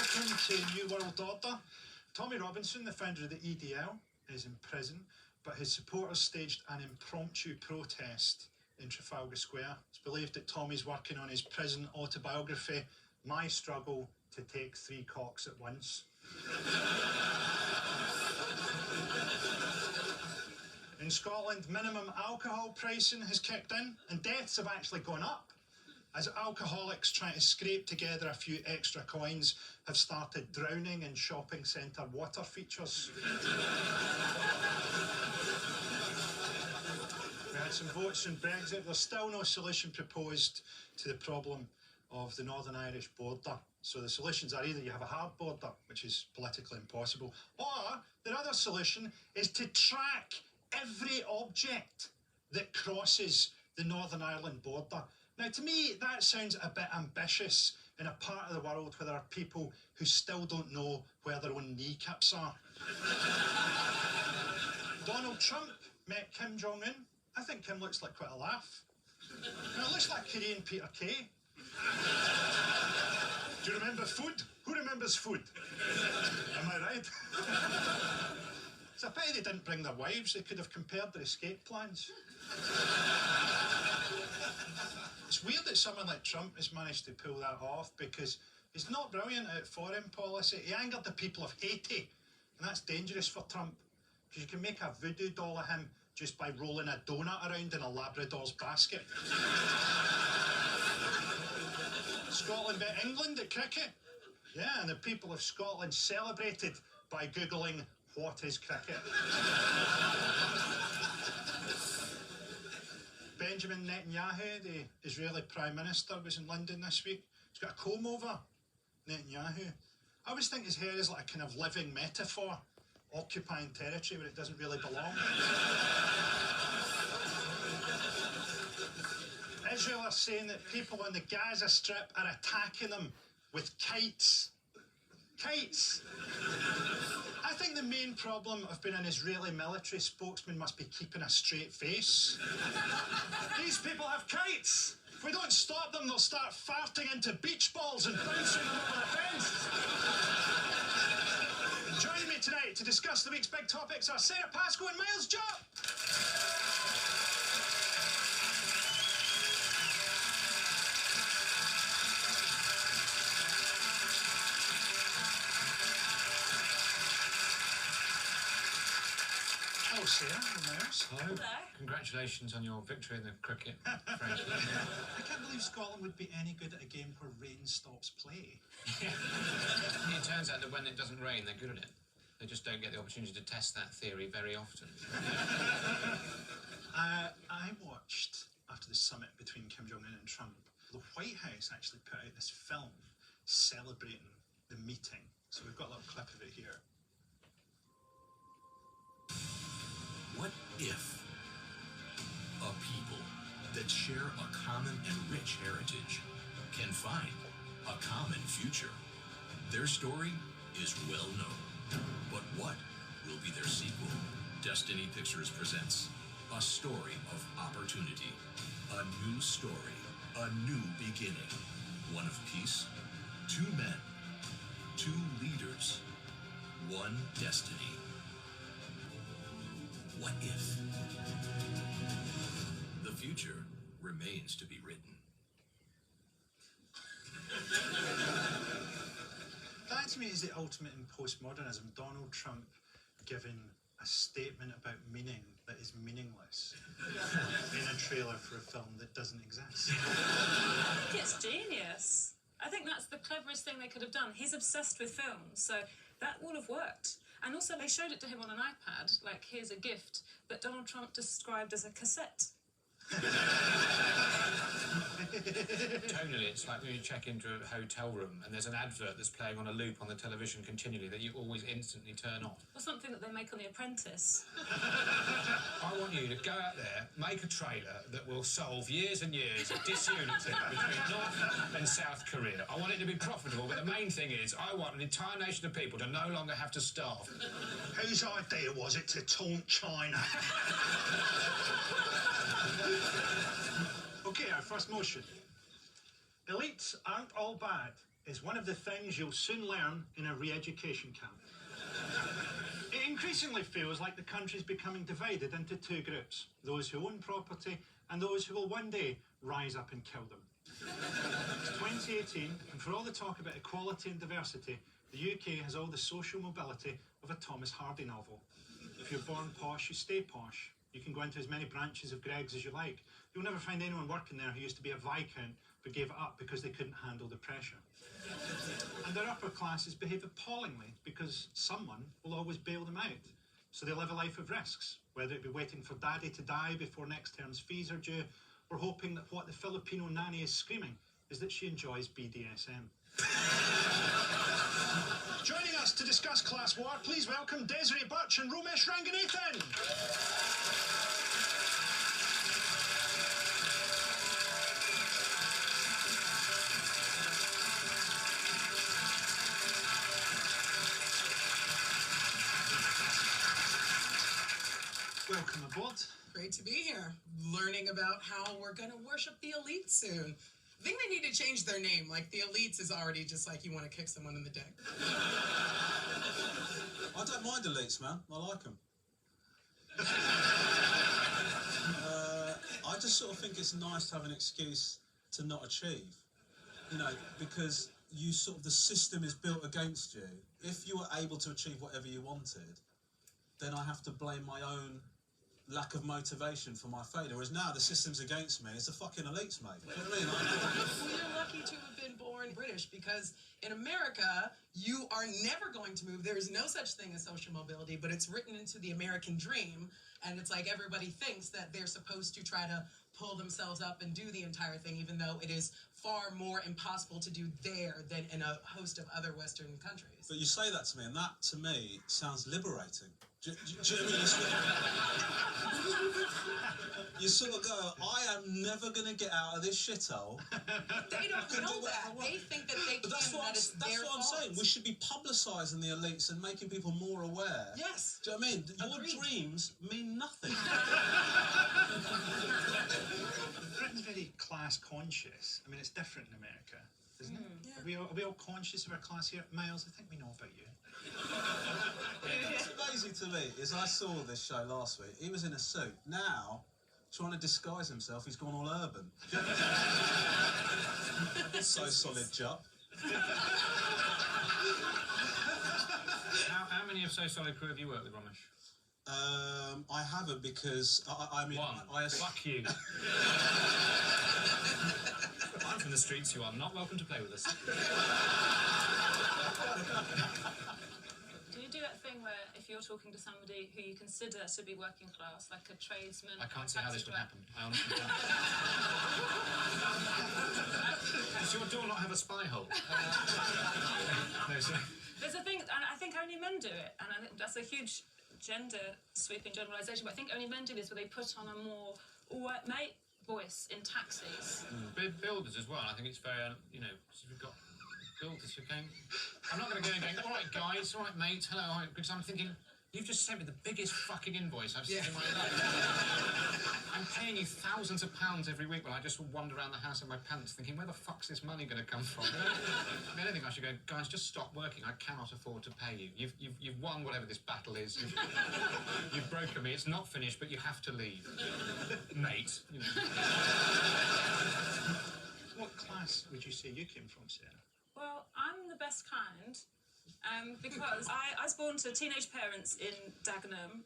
welcome to New World Order. Tommy Robinson, the founder of the EDL, is in prison, but his supporters staged an impromptu protest in Trafalgar Square. It's believed that Tommy's working on his prison autobiography, My Struggle to Take 3 Cocks at Once. In Scotland, minimum alcohol pricing has kicked in, and deaths have actually gone up as alcoholics trying to scrape together a few extra coins have started drowning in shopping centre water features. We had some votes on Brexit. There's still no solution proposed to the problem of the Northern Irish border. So the solutions are either you have a hard border, which is politically impossible, or the other solution is to track every object that crosses the Northern Ireland border. Now, to me, that sounds a bit ambitious in a part of the world where there are people who still don't know where their own kneecaps are. Donald Trump met Kim Jong-un. I think Kim looks like quite a laugh. Now, it looks like Korean Peter Kay. Do you remember food? Who remembers food? Am I right? It's a pity they didn't bring their wives. They could have compared their escape plans. It's weird that someone like Trump has managed to pull that off because he's not brilliant at foreign policy. He angered the people of Haiti, and that's dangerous for Trump because you can make a voodoo doll of him just by rolling a donut around in a Labrador's basket. Scotland beat England at cricket. Yeah, and the people of Scotland celebrated by Googling, what is cricket? Benjamin Netanyahu, the Israeli Prime Minister, was in London this week. He's got a comb over, Netanyahu. I always think his hair is like a kind of living metaphor, occupying territory where it doesn't really belong. Israel are saying that people on the Gaza Strip are attacking them with kites. Kites! I think the main problem of being an Israeli military spokesman must be keeping a straight face. These people have kites! If we don't stop them, they'll start farting into beach balls and bouncing them over the fence. Joining me tonight to discuss the week's big topics are Sarah Pascoe and Miles Jupp. Hello, Sarah. Hello, Miles. Hello. Congratulations on your victory in the cricket, Frankie. I can't believe Scotland would be any good at a game where rain stops play. Yeah. It turns out that when it doesn't rain, they're good at it. They just don't get the opportunity to test that theory very often. I watched, after the summit between Kim Jong-un and Trump, the White House actually put out this film celebrating the meeting. So we've got a little clip of it here. What if a people that share a common and rich heritage can find a common future? Their story is well known, but what will be their sequel? Destiny Pictures presents a story of opportunity, a new story, a new beginning, one of peace, 2 men, 2 leaders, 1 destiny. What if? The future remains to be written. That to me is the ultimate in postmodernism. Donald Trump giving a statement about meaning that is meaningless in a trailer for a film that doesn't exist. I think it's genius. I think that's the cleverest thing they could have done. He's obsessed with films, so that would have worked. And also they showed it to him on an iPad, like here's a gift that Donald Trump described as a cassette. Tonally, it's like when you check into a hotel room and there's an advert that's playing on a loop on the television continually that you always instantly turn off. Or something that they make on The Apprentice. I want you to go out there, make a trailer that will solve years and years of disunity between North and South Korea. I want it to be profitable, but the main thing is I want an entire nation of people to no longer have to starve. Whose idea was it to taunt China? Okay, our first motion. Elites aren't all bad. is one of the things you'll soon learn in a re-education camp. It increasingly feels like the country's becoming divided into two groups, those who own property and those who will one day rise up and kill them. It's 2018, and for all the talk about equality and diversity, the UK has all the social mobility of a Thomas Hardy novel. If you're born posh, you stay posh. You can go into as many branches of Greggs as you like. You'll never find anyone working there who used to be a Viscount but gave it up because they couldn't handle the pressure. And their upper classes behave appallingly because someone will always bail them out. So they live a life of risks, whether it be waiting for daddy to die before next term's fees are due, or hoping that what the Filipino nanny is screaming is that she enjoys BDSM. Joining us to discuss class war, please welcome Desiree Birch and Romesh Ranganathan. Welcome aboard. Great to be here. Learning about how we're going to worship the elites soon. I think they need to change their name. Like, the elites is already just like you want to kick someone in the dick. I don't mind elites, man. I like them. I just sort of think it's nice to have an excuse to not achieve. You know, because the system is built against you. If you were able to achieve whatever you wanted, then I have to blame my own lack of motivation for my failure. Whereas now the system's against me. It's the fucking elites, mate. You know what I mean? Well, you're lucky to have been born British, because in America, you are never going to move. There is no such thing as social mobility, but it's written into the American dream. And it's like everybody thinks that they're supposed to try to pull themselves up and do the entire thing, even though it is far more impossible to do there than in a host of other Western countries. But you say that to me, and that, to me, sounds liberating. Do you know what I mean? You sort of go, I am never going to get out of this shithole. They don't know that. They think that they can, that's what I'm saying. We should be publicising the elites and making people more aware. Yes. Do you know what I mean? Agreed. Your dreams mean nothing. Britain's very class conscious. I mean, it's different in America, isn't it? Yeah. Are we all conscious of our class here? Miles, I think we know about you. What's amazing to me is I saw this show last week. He was in a suit. Now, trying to disguise himself, he's gone all urban. So solid, Jup. How many of So Solid Crew have you worked with, Romesh? I haven't, because I mean, One. Fuck you. I'm from the streets. You are not welcome to play with us. Do you do that thing where if you're talking to somebody who you consider to be working class, like a tradesman? I can't see how this would happen. I honestly can't. Does your door not have a spy hole? No, sorry. There's a thing, and I think only men do it, and I think that's a huge gender sweeping generalisation, but I think only men do this, where they put on a more all right mate voice in taxis. Builders as well. I think it's very, we've got builders who going. I'm not going to go and going, all right, guys, all right, mate, hello, all right, because I'm thinking, you've just sent me the biggest fucking invoice I've seen in my life. I'm paying you thousands of pounds every week while I just wander around the house in my pants thinking, where the fuck's this money going to come from? I mean, I think I should go, guys, just stop working. I cannot afford to pay you. You've won whatever this battle is. You've broken me. It's not finished, but you have to leave. Mate, you know. What class would you say you came from, Sarah? Well, I'm the best kind. Because I was born to teenage parents in Dagenham,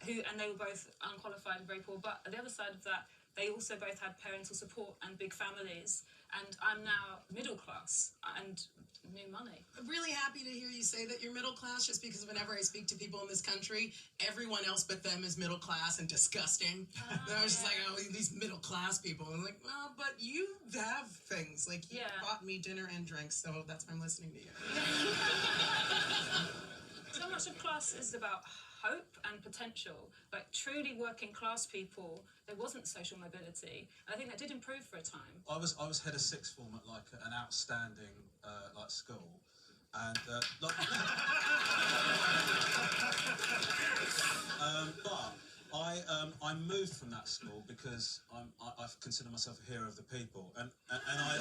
and they were both unqualified and very poor. But at the other side of that, they also both had parental support and big families. And I'm now middle class and new money. I'm really happy to hear you say that you're middle class, just because whenever I speak to people in this country, everyone else but them is middle class and disgusting. And I was just like, oh, these middle class people. And I'm like, well, but you have things. Like, you bought me dinner and drinks, so that's why I'm listening to you. So much of class is about hope and potential. Like, truly working class people, there wasn't social mobility. And I think that did improve for a time. I was head of sixth form at like an outstanding school, and but I moved from that school because I consider myself a hero of the people, and I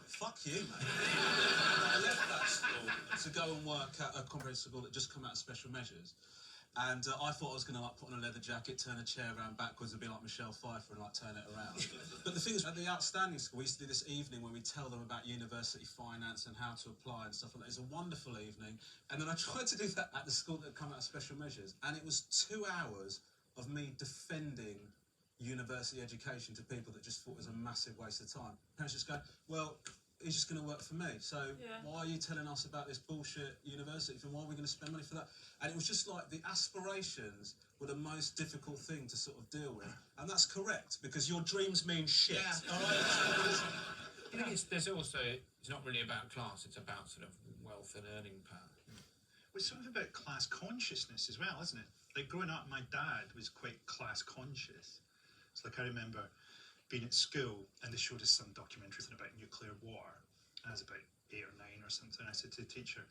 fuck you, mate. I left that school to go and work at a comprehensive school that just come out of special measures. And I thought I was going to like put on a leather jacket, turn a chair around backwards and be like Michelle Pfeiffer and like turn it around. But the thing is, at the Outstanding School, we used to do this evening where we tell them about university finance and how to apply and stuff like that. It was a wonderful evening. And then I tried to do that at the school that come out of special measures. And it was 2 hours of me defending university education to people that just thought it was a massive waste of time. Parents just go, well, it's just going to work for me. So why are you telling us about this bullshit university thing? Why are we going to spend money for that? And it was just like the aspirations were the most difficult thing to sort of deal with. And that's correct, because your dreams mean shit. Yeah. All right? I think there's also, it's not really about class, it's about sort of wealth and earning power. Well, it's something about class consciousness as well, isn't it? Like growing up, my dad was quite class conscious. It's like I remember being at school and they showed us some documentary about nuclear war. I was about 8 or 9 or something. I said to the teacher,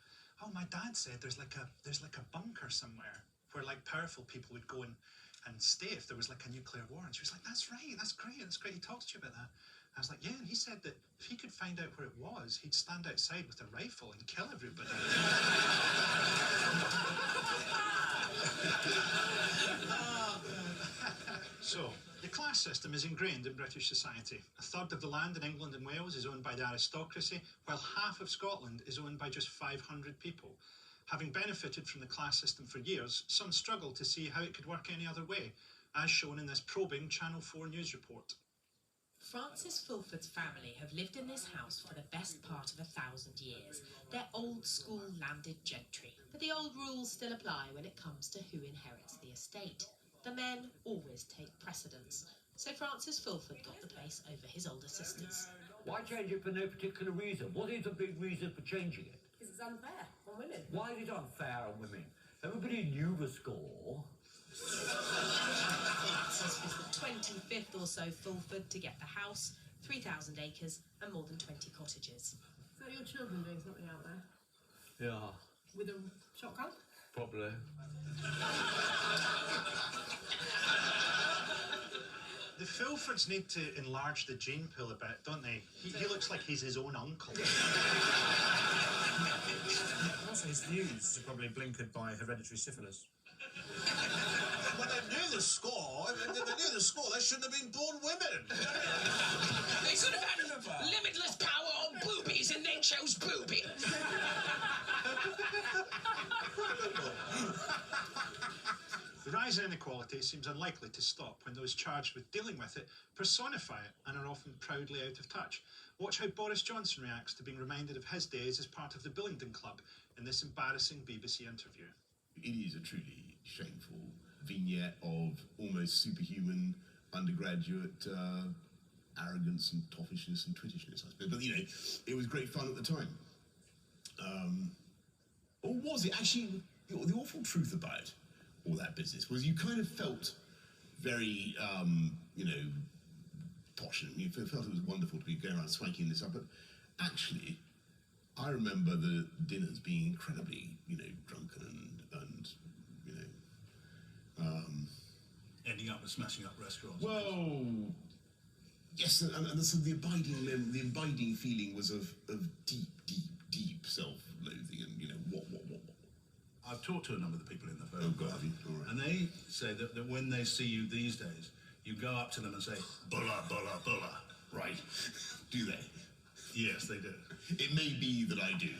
"Oh, my dad said there's like a bunker somewhere where like powerful people would go and stay if there was like a nuclear war." And she was like, "That's right, that's great. He talked to you about that." I was like, "Yeah," and he said that if he could find out where it was, he'd stand outside with a rifle and kill everybody. So, the class system is ingrained in British society. A third of the land in England and Wales is owned by the aristocracy, while half of Scotland is owned by just 500 people. Having benefited from the class system for years, some struggle to see how it could work any other way, as shown in this probing Channel 4 news report. Francis Fulford's family have lived in this house for the best part of 1,000 years. They're old-school landed gentry, but the old rules still apply when it comes to who inherits the estate. The men always take precedence, so Francis Fulford got the place over his older sisters. Why change it for no particular reason? What is the big reason for changing it? Because it's unfair on women. Why is it unfair on women? Everybody knew the score. Francis was the 25th or so Fulford to get the house, 3,000 acres and more than 20 cottages. Is that your children doing something out there? Yeah, With a shotgun? probably. The Fulfords need to enlarge the gene pool a bit, don't they? He looks like he's his own uncle. Also, his views are probably blinkered by hereditary syphilis. When they knew the score, they shouldn't have been born women. They could have had limitless power on boobies and they chose booby. The rise in inequality seems unlikely to stop when those charged with dealing with it personify it and are often proudly out of touch. Watch how Boris Johnson reacts to being reminded of his days as part of the Billingdon Club in this embarrassing BBC interview. It is a truly shameful vignette of almost superhuman undergraduate arrogance and toffishness and twittishness, I suppose. But, you know, it was great fun at the time. Or was it? Actually, the awful truth about all that business was you kind of felt very, you know, posh, and you felt it was wonderful to be going around swanking this up, but actually, I remember the dinners being incredibly, you know, drunken and you know, Ending up and smashing up restaurants. well, yes, and so the abiding feeling was of deep self-loathing, and you know what. I've talked to a number of the people in the Oh, phone, God, have you? All right. and they say that when they see you these days, you go up to them and say, "Bulla, bulla, bulla." Right? Do they? Yes, they do. It may be that I do.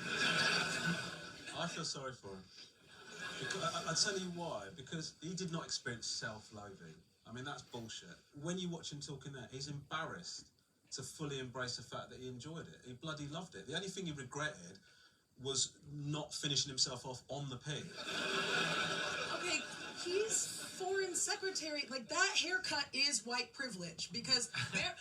I feel sorry for him. I'll tell you why. Because he did not experience self-loathing. I mean, that's bullshit. When you watch him talking there, he's embarrassed to fully embrace the fact that he enjoyed it. He bloody loved it. The only thing he regretted was not finishing himself off on the pig. Okay, he's foreign secretary. Like, that haircut is white privilege, because there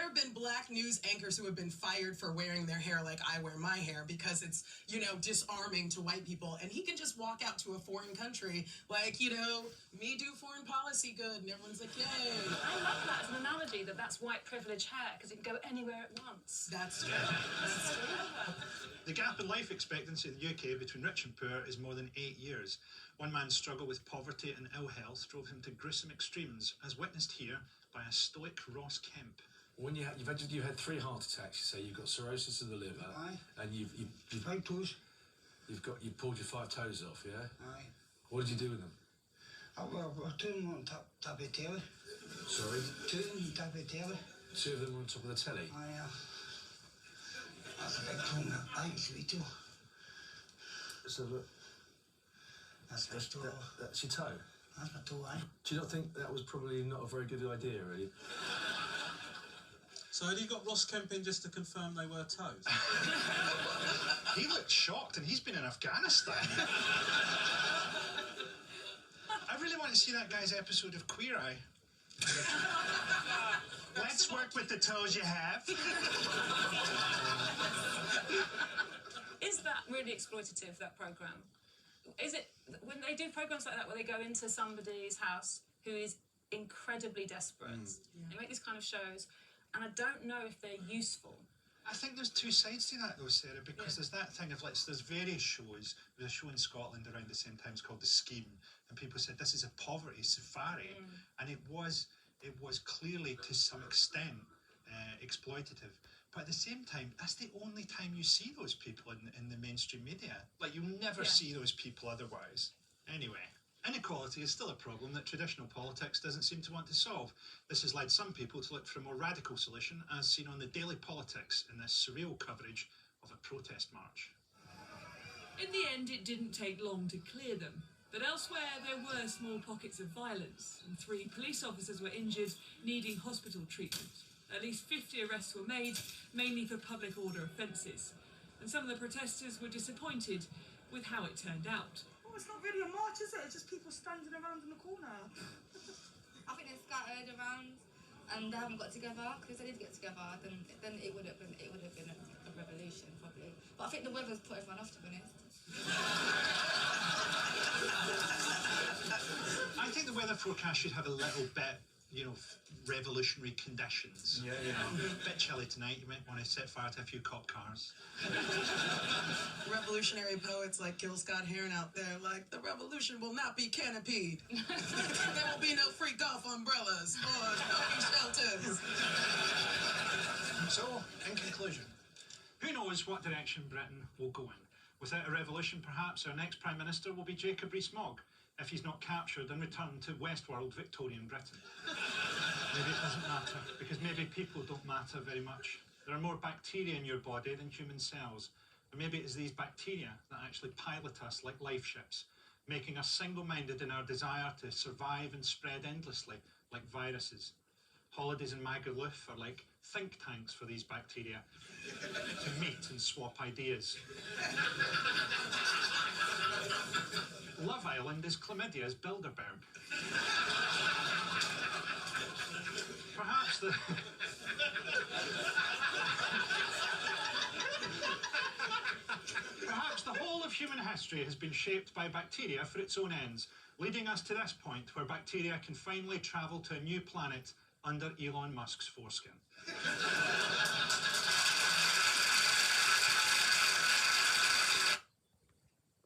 have been black news anchors who have been fired for wearing their hair like I wear my hair, because it's, you know, disarming to white people. And he can just walk out to a foreign country like, you know, me do foreign policy good, and everyone's like, yay. I love that as an analogy, that's white privilege hair, because it can go anywhere at once. That's true. The gap in life expectancy in the UK between rich and poor is more than 8 years. One man's struggle with poverty and ill health drove him to gruesome extremes, as witnessed here by a stoic Ross Kemp. When you've had 3 heart attacks, you say you've got cirrhosis of the liver, Aye. and you've 5 toes. You've pulled your 5 toes off, yeah. Aye. What did you do with them? Well, 2 of them on top of the telly. Sorry. 2 of them on top of the telly. 2 of them on top of the telly. Aye. That's a big toe. Aye, sweet toe. So look, That's my toe. that's your toe. That's my toe. Aye. Do you not think that was probably not a very good idea, really? So had you got Ross Kemp in just to confirm they were toes? He looked shocked, and he's been in Afghanistan. I really want to see that guy's episode of Queer Eye. Let's work with the toes you have. Is that really exploitative, that programme? Is it, when they do programmes like that where they go into somebody's house who is incredibly desperate, they make these kind of shows, and I don't know if they're useful. I think there's 2 sides to that though, Sarah, because there's that thing of there's various shows. There's a show in Scotland around the same time called The Scheme, and people said this is a poverty safari, and it was clearly to some extent exploitative. But at the same time, that's the only time you see those people in the mainstream media. Like, you never see those people otherwise. Anyway, inequality is still a problem that traditional politics doesn't seem to want to solve. This has led some people to look for a more radical solution, as seen on the Daily Politics in this surreal coverage of a protest march. In the end, it didn't take long to clear them. But elsewhere, there were small pockets of violence, and 3 police officers were injured, needing hospital treatment. At least 50 arrests were made, mainly for public order offences. And some of the protesters were disappointed with how it turned out. Oh, it's not really a march, is it? It's just people standing around in the corner. I think they're scattered around and they haven't got together, because if they did get together, then it would have been a revolution, probably. But I think the weather's put everyone off, to be honest. I think the weather forecast should have a little bit, revolutionary conditions. Yeah. A bit chilly tonight, you might want to set fire to a few cop cars. Revolutionary poets like Gil Scott-Heron out there, like, the revolution will not be canopied. There will be no free golf umbrellas or parking shelters. So, in conclusion, who knows what direction Britain will go in? Without a revolution, perhaps our next Prime Minister will be Jacob Rees-Mogg, if he's not captured and returned to Westworld Victorian Britain. Maybe it doesn't matter, because maybe people don't matter very much. There are more bacteria in your body than human cells. And maybe it's these bacteria that actually pilot us like life ships, making us single-minded in our desire to survive and spread endlessly like viruses. Holidays in Magaluf are like think tanks for these bacteria to meet and swap ideas. Love Island is chlamydia's Bilderberg. Perhaps the whole of human history has been shaped by bacteria for its own ends, leading us to this point where bacteria can finally travel to a new planet under Elon Musk's foreskin.